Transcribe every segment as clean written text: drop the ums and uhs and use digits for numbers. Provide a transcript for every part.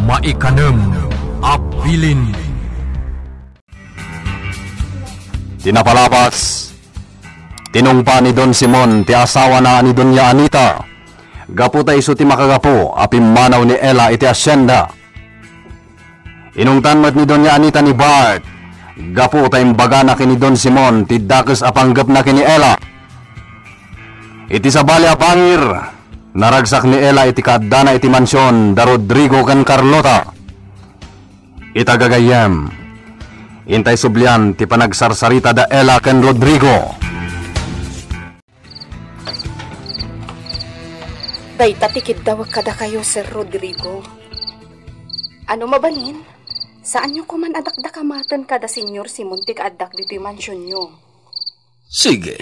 Maikanem, Apilin. Tinapalapas, tinungpa ni Don Simon ti asawa na ni Doña Anita. Gapu ta iso ti makagapo, apimanaw ni Ella iti asyenda. Inungtan mat ni Doña Anita ni Bart. Gapu ta imbaga na kini Don Simon, ti dakes apanggap na kini Ella. Iti sabali apangir, naragsak ni Ella iti kaadana iti mansyon da Rodrigo kan Carlota. Itagagayem, intay sublian ti panagsarsarita da Ella ken Rodrigo. Dayta tikid daw kada kayo, Sir Rodrigo. Ano mabalin? Saan nyo kuman adakdakamatan kada Senyor Simon ti kaadak dito yung mansyon nyo? Sige.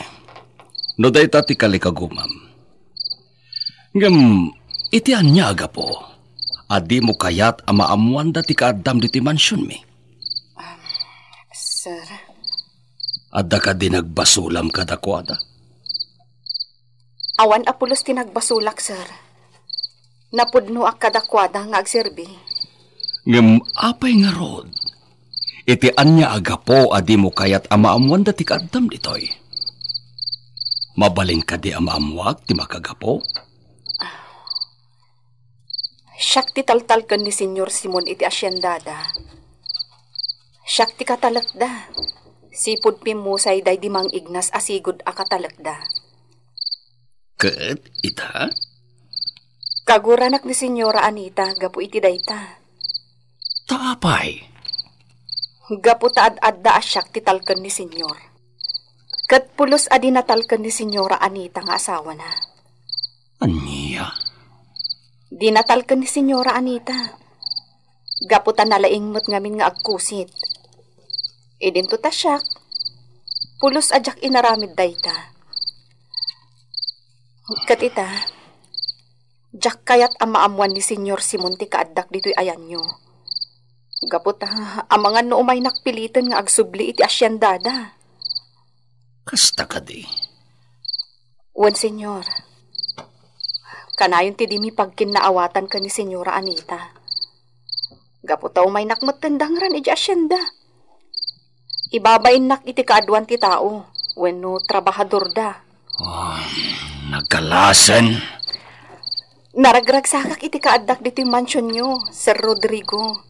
No dayta ti kalikagumam. Ngam, itian niya aga po. Adi mo kayat amaamuan da ti kaadam dito yung mansyon mi. Sir? Adda ka di nagbasulam kada kwada. Awan apulos tinagbasulag, sir. Napudno ak kadakwada nga agserbi. Ngem apay nga rod. Iti anya aga po adi mo kayat amaamuan da ti kaadam ditoy. Mabalin ka di amaamuag ti makagapo? Siyak ti taltalkan ni Senyor Simon iti asyendada. Siyak ti katalakda. Sipod pimusay day di mang ignas asigod a katalakda. Ket ita? Kaguranak ni Senyora Anita, gapu iti dayta. Taapay? Gapu taad-ad da asyak ti talken ni Senyor. Ket pulos adi natalken ni Senyora Anita nga asawa na. Aniya? Di natalken ni Senyora Anita. Gapu ta nalaingmot ngamin nga agkusit. Idinto ta syak. Pulos adyak inaramid dayta. Katita, jak kayat ang maamuan ni Senyor Simon ti kaaddak dito'y ayan nyo. Gapot amangan no umay nakpilitan nga agsubli iti asyendada. Kasta ka di? Wan, Senyor. Kanayon ti di mi pagkinaawatan ka ni Senyora Anita. Gapot umay nakmatandang ran iti asyenda. Ibabain nak iti kaadwan ti tao, wenno trabahador da. Nagkalasan. Naragragsakak iti kaaddak dito yung mansyon nyo, Sir Rodrigo.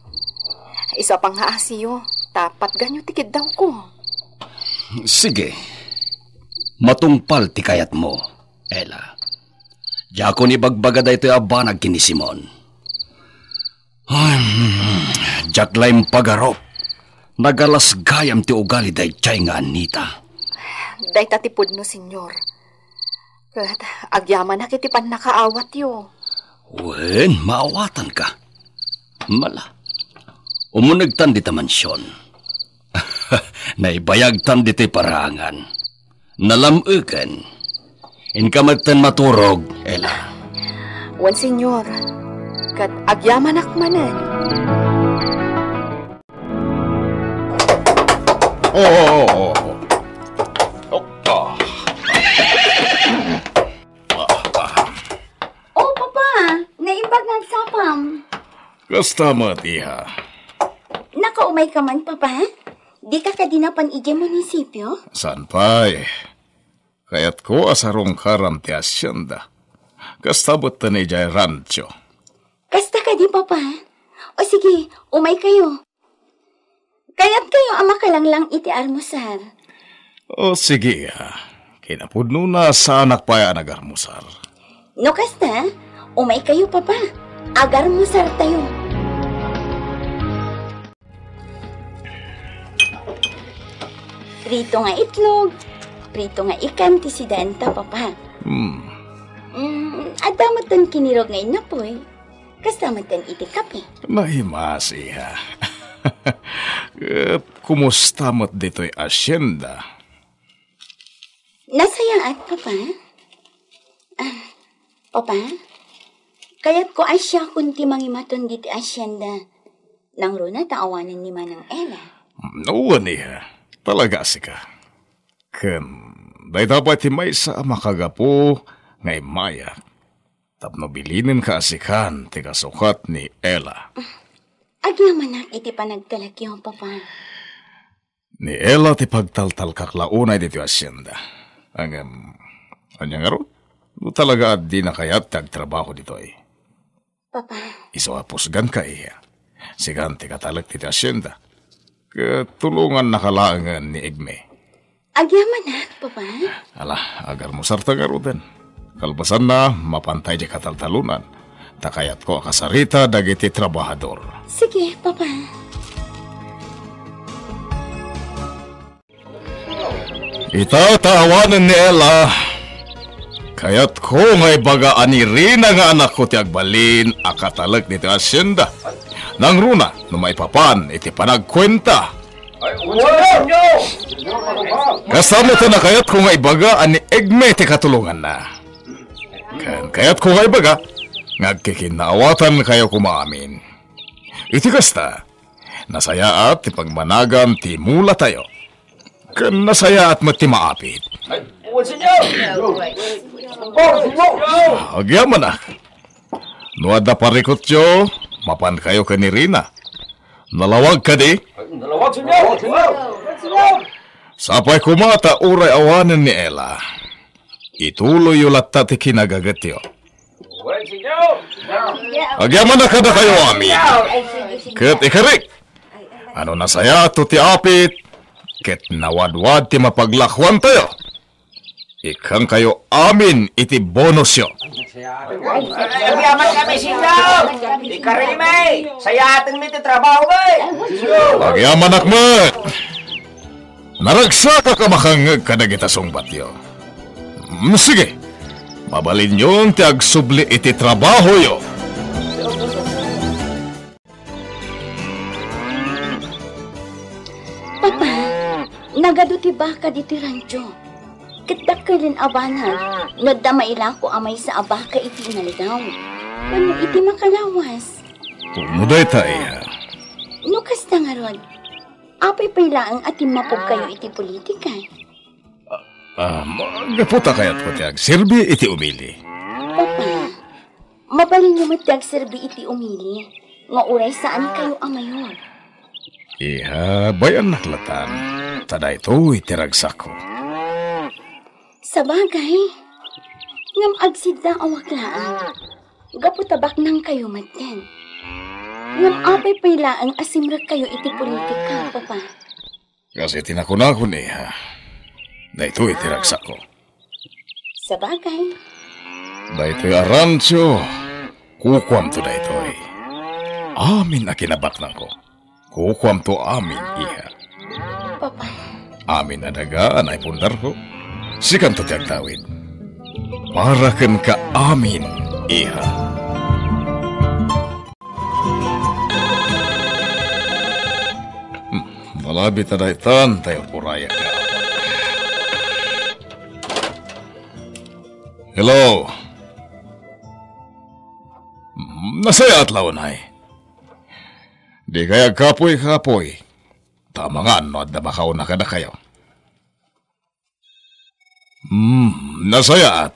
Isa pang haasiyo, tapat ganyo tikid daw ko. Sige. Matungpal ti kayat mo, Ella. Diako ni bagbaga da ito abanag kini Simon. Diak laim pagarop. Nagalas gayam ti ugali day chay nga Anita. Day tatipod no, Senyor. Kat agyaman na kitipan nakaawat yo. Wen, maawatan ka. Mala. Umunagtan di ta mansyon. Naibayagtan di ti parangan. Nalamukan. Inkamagtan maturog, Ella. Wan, Senyor. Kat agyaman akmanan. Oh. Oh, Papa. Naimbag nagsapam. Kastamat, iha. Nakaumay ka man, Papa? Di ka kadinapan ije munisipyo? San pa'y? Kaya't ko asarong karam ti asyenda. Kastabot ta ni jay rancho. Kasta ka di, Papa? O sige, umay kayo. Kaya't kayo ama ka lang iti almusar. O sige, iha. Kinapudno na sa anak pa yan agarmusar. No, kasta, umay kayo, Papa. Agarmusar tayo. Prito nga itlog, prito nga ikan ti sidenta, Papa. Adamatan kinirog nga inapoy. Kastamatan iti kape. Mahimas, iha. Kumusta mo't dito'y asyenda? Nasayaan, Papa. Papa, kaya't ko asya kunti mangimaton diti asyenda. Nang runa taawanan ni Manang Ella. Uwan, iha. Talaga sika. Ken, day dapat may sa makagapo ngay maya. Tapno bilinin ka asikan ti kasukat ni Ella. Agyamanak iti panagtalagyo, Papa. Ni Ella ti pagtaltal kaklaunay dito asyenda. Anya nga ro? Talaga at di na kaya't tagtrabaho dito ay. Papa. Isawapusgan ka iya. Sigan ti katalag dito asyenda. Katulungan nakalaangan ni Egme. Agyamanak, Papa. Ala, agar mo sarta nga ro din. Kalbasan na, mapantay di kataltalunan. Takayat ko akasarita dagiti trabahador. Sige, Papa. Itatawanan ni Ella. Kaya't ko ngay baga ani Rina nga anak ko ti agbalin akatalag dito asyenda. Nang runa, numay papan iti panagkwenta. Kasama ta na kaya't ko ngay baga ani Egme ti katulungan na. Kaya't ko ngay baga ngagkikinaawatan kayo kumaamin. Iti kasta, nasaya at ti pagmanagan ti mula tayo. Kan nasaya at matimaapit. Agyaman na. Nuada parikot yo, mapan kayo ka ni Rina. Nalawag ka di? Sapay kumata uray awanan ni Ella. Ituloy ulat ti kinagagat yo. Agyaman na kada kayo amin. Kat ikarik. Ano nasaya to ti apit? Ket nawadwad ti mapaglakwan tayo. Ikang kayo amin iti bonus yo. Agyaman kami singaw! Ikarime! Sayatan mi ti trabaho ba? Agyaman akmat! Naragsa ka kamakangag kadagita sungbat yo. Sige, mabalin yung ti agsubli iti trabaho yo. Papa, nagado ti baka diti rancho. Katak ka rin abanan, no damaila ko amay sa abaka iti naligaw. Kano iti makalawas? Umuday tayo. No kasta nga ron, apay pailaang ati mapog kayo iti politika. Gaputa kayat ko ti agsirbi iti umili. Papa, mabalin niyo mo ti agserbi iti umili. Nga uray saan kayo amayon. Iha, bayan naklatan. Tada ito itiragsak ko. Sa bagay, ngam agsidda awaklaan. Gaputabak nang kayo maten. Ngam apay pailaang asimrag kayo iti politika, Papa. Kasi tinakunakon iha. Na ito itiragsak ko. Sa bagay. Da ito'y aransyo. Kukwam to da ito'y. Amin na kinabaklan ko. Kukwam to amin, iha. Papa. Amin na dagaan ay pundar ko. Sikan to tiyag tawid. Parakan ka amin, iha. Malabit na daitan tayo puraya ka. Hello. Nasaya at launay. Di kaya kapoy-kapoy. Tama nga, no at nabakaw na ka na kayo. Nasaya at.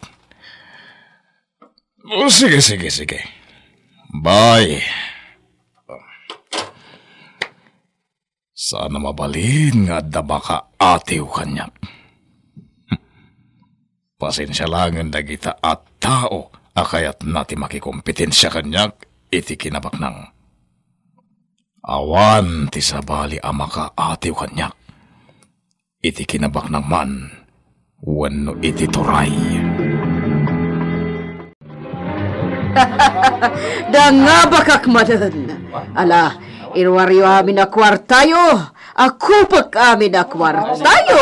Sige. Bye. Sana mabalin nga da baka atiw kanyak. Pasensya lang ang dagita at tao akayat nati makikompetensya kanyak iti kinabak nang. Awan ti sabali amaka atiw kanyak. Iti kinabak nang man. Wano iti turay. Dangabakak madan. Ala, irwaryo amin na kwartayo. Ako pag amin na kwartayo.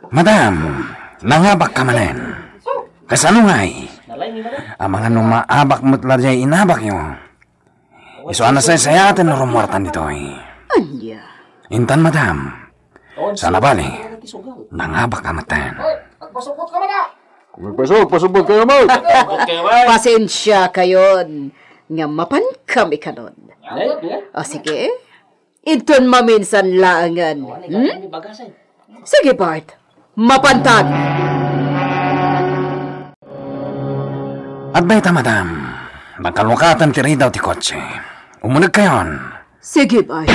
Madam, nangabak ka manen. Kasano nga'y? Ang mga numaabak mo't larjay inabak nyo. Iso ana sayatan na rumwartan dito eh. Anya? Intan, madam. Sana bali, nangabak ka matan. Pasubot kayo mo. Pasensya kayon. Nga mapan kami kanon. O sige, iton maminsan laangan. Sige, Bart. Mapantag. At bayta, madam. Nagkalukatan ti rin daw ti kotse. Umunag kayon. Sige, bay.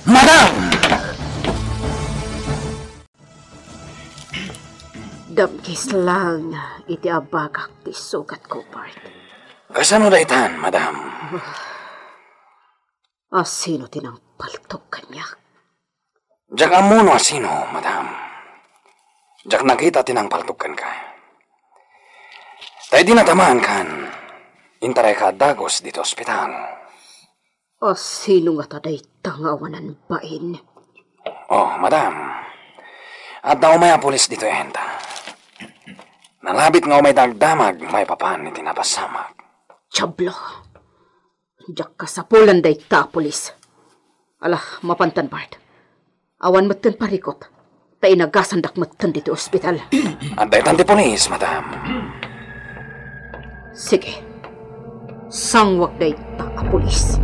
Madam! Damkis lang iti abagak ti sugat ko, Bart. Kasano da itan, madam? Asino tinang paltok kanya? Diyak amuno asino, madam. Diyak nakita tinang paltukan ka. Tayo dinatamaan kan. Intaray ka dagos dito ospital. Asino nga taday tangawanan bain? Oh, madam. At daw may pulis dito enta. Nalabit nga may dagdamag, may papan ni tinapasamag. Tiyablo. Diyak kasapulan day ta, polis. Alah, mapantan, Bart. Awan matan parikot. Ta inagasandak matan dito ospital. At day tanti polis, madam. Sige. Sangwak day ta, polis.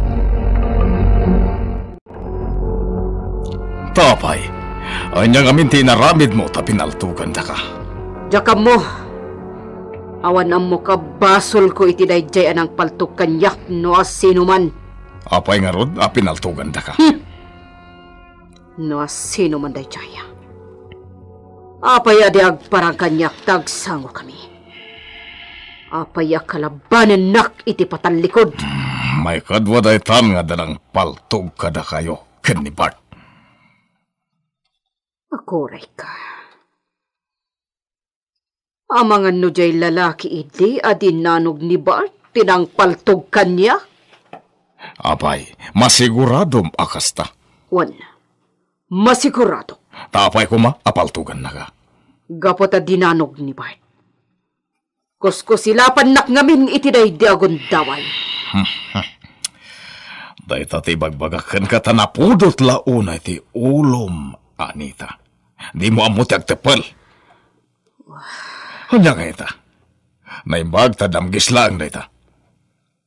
Tapay, anyang amin tinaramid mo ta pinaltugan da ka. Jakam mo. Awan ang mo ka basol ko iti dayjay anang paltok kanyak no asino man. Apay nga rod, pinaltugan da ka. No asino man dayjay. Apay adi agparang kanyak tagsango kami. Apay kalabanin nak iti patalikod. May kadwa day tan nga dalang paltog kada kayo, ken ni Bart. Akoray ka. Amangan no jay lalaki idi adin nanog ni Bart tinang paltog kanya? Apay, masiguradom akasta. Wan, masigurado. Tapay ko apaltugan na ka. Gapot a dinanog ni Bart. Kusko silapan nak ngamin iti day diagon daway. Day tati bagbagakan ka tanapudot launa iti ulom, Anita. Di mo amuti agtepal. Hanya ka ita. Naimbag tadamgis lang na ita.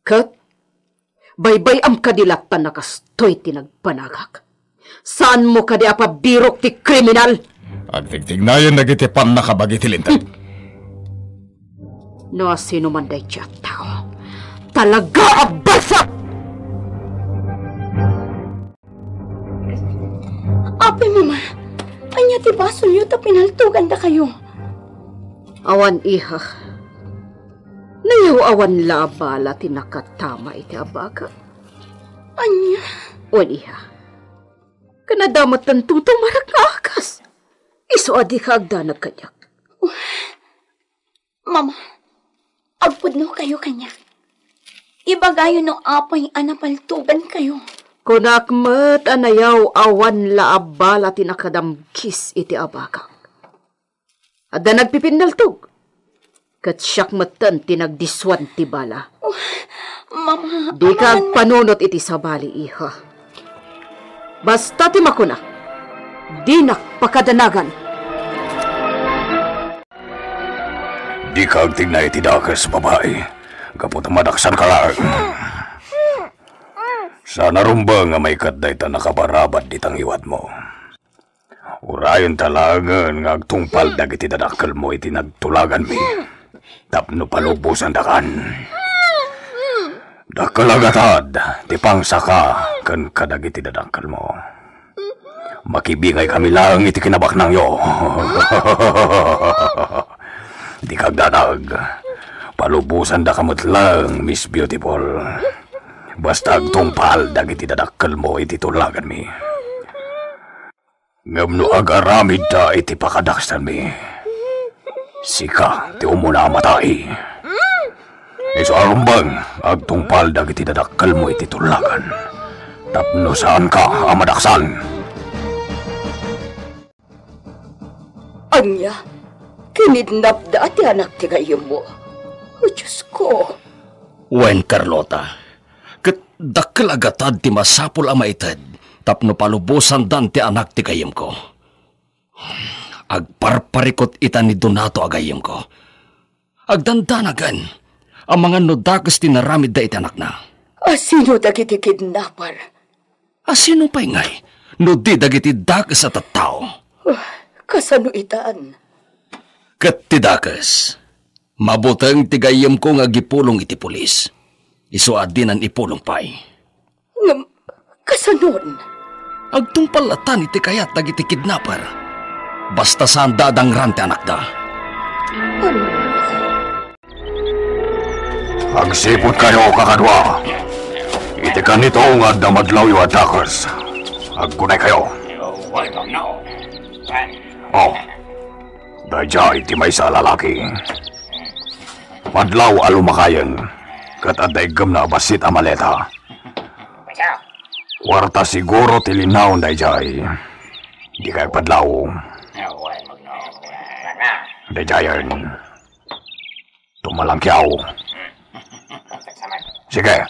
Kat, baybay am kadilatan na kastoy tinagpanagak. Saan mo kadi apabirok ti kriminal? Agtigtignayan nagitipan na kabagitilintan. No sino man day siya tao. Talaga abasak! Ape, mama. Anya ti baso niyo ta pinaltugan da kayo. Awan iha. Nayaw awan labala tinakatama iti abaga. Anya? Wan iha. Kanadamat ng tutong marak nga akas. Iso adi ka agdanag kanyak. Mama, agpudno kayo kanya. Ibagayo no apay anapaltugan kayo. Kunakmat anayaw awan laabala tinakadamkis iti abaga. Ada nagpipindaltog. Kat siyak matan tinagdiswan ti bala. Mama, di ka panunot iti sabali, iha. Basta ti makuna. Di pakadanagan. Di ka agtignay iti dakas, babae. Kapot madaksan ka lang. Sana rumba nga may katday ta nakabarabad ditang iwat mo. Urayon talagan nga agtungpal dagiti dadakkel mo iti nagtulagan mi. Tapno palubusan dakan. Dakalagatad, ti pangsaka kan kadagiti dadakkel mo. Makibingay kami lang iti kinabaknang yo. Di kagdanag. Palubusan da kamot lang, Miss Beautiful. Basta agtungpal dagiti dadakkel mo iti tulagan mi. Ngamno agaramid da iti pakadaksan mi. Sika ti umuna matay. Iso arumbang agtungpal dagiti dadakkel mo iti tulagan. Tapno saan ka amadaksan? Anya, kinidnap da ati anak ti kayo mo. O Diyos ko. Wen, Carlota. Kat dakkel agatad ti masapul a maitad. Tapno palubusan dan ti anak ti kayem ko. Agparparikot ita ni Donato agayem ko. Agdandanagan. Ang mga nodakas ti naramid da iti anak na. Asino dagiti kidnapper? Asino pa ingay? No di dagiti dakas at tao. Kasano itaan? Kat ti dakas. Mabutang tigayam ko nga gipulong iti pulis. Isuad din ang ipulong pay. Ngam, kasanon? Agtong palatan iti kayat dagiti kidnapper. Basta saan dadang rante anak da. Agsipot kayo kakadwa. Iti ka nito nga damadlaw yung attackers. Agkunay kayo. Oh, dadya iti may sa lalaki. Madlaw alumakayan. Kat adaygam na basit amaleta. Warta siguro tilinaw dayjay. Di kay padlaw. Dayjayan. Tumalangkyaw. Sige.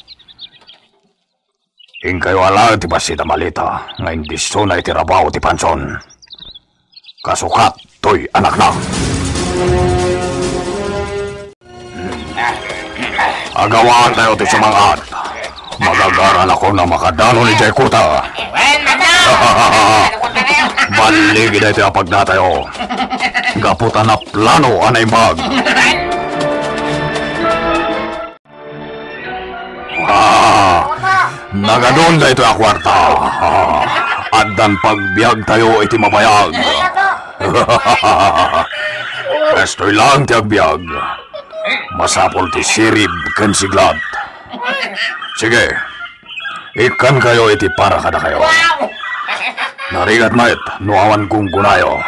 Ing kayo ala ti basit amaleta. Ngayon diso na itirabaw ti panson. Kasukat to'y anak na. Agawaan tayo ti sumangat. Magagaran ako na makadano ni Jaikuta. Baligi na ito apag na tayo. Gaputan na plano anay mag. Nagadon na ito akwarta. Addan pagbiag tayo iti mabayag. Estoy lang ti agbiag. Masapol ti sirib ken siglat. Sige, ikan kayo iti para kada kayo. Narigat mait, nuawan kong gunayo.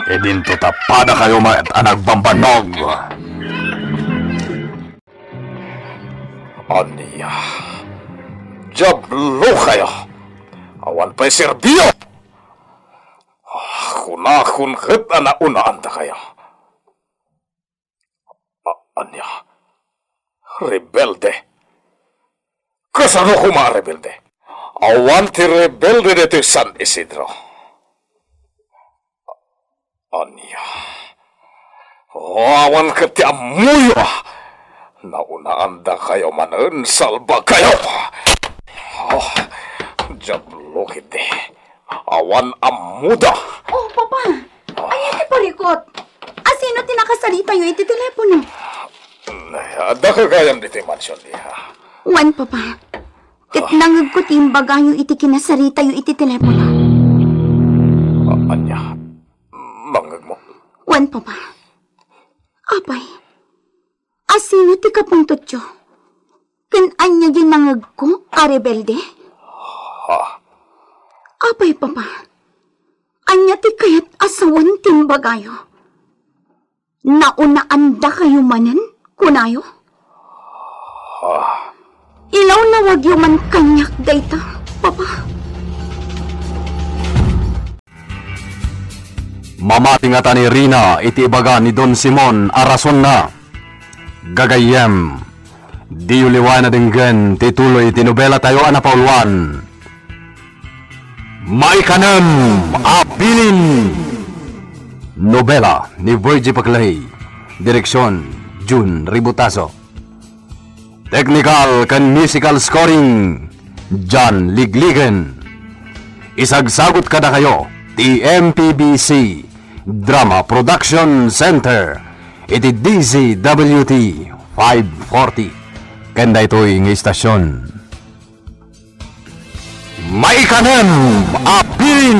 Edin to tapada kayo mait, anagbambanog. Aniya. Diablo kayo. Awan pa'y serbiyo. Kunakun kita na unaan ta kayo. Anya, rebelde. Kasano ko mga rebelde? Awan ti rebelde dito San Isidro. Anya, awan ka ti amuyo. Naunaan da kayo manan, salba kayo. Jablo kiti. Awan amuda. Oh, Papa. Ay, iti parikot. Asino tinakasalita yung iti telepono? Ada ka kayam dito yung mansyon diha. Wan, Papa. Ket nangag ko timbaga yung iti kinasarita yung iti telepono. Anya, mangag mo. Wan, Papa. Apay. Asino ti kapuntot yo? Ken anya ginangag ko, a rebelde? Ha? Apay, Papa. Anya ti kayat asawan timbagayo. Naunaan da kayo manan, kunayo? Ilaw na wag yung man kanyak dayta, Papa. Mamatingata ni Rina iti ibaga ni Don Simon arason na. Gagayem. Di uliwan na dinggan tituloy tinubela tayo anapauluan. Maikanem Abilin. Nobela ni Virgie Paclay. Direksyon June Ributaso. Technical kan musical scoring John Ligligan. Isagsagot kada kayo TMPBC Drama Production Center iti DZWT 540 kanda ito'y ng istasyon. Maikanem Abilin.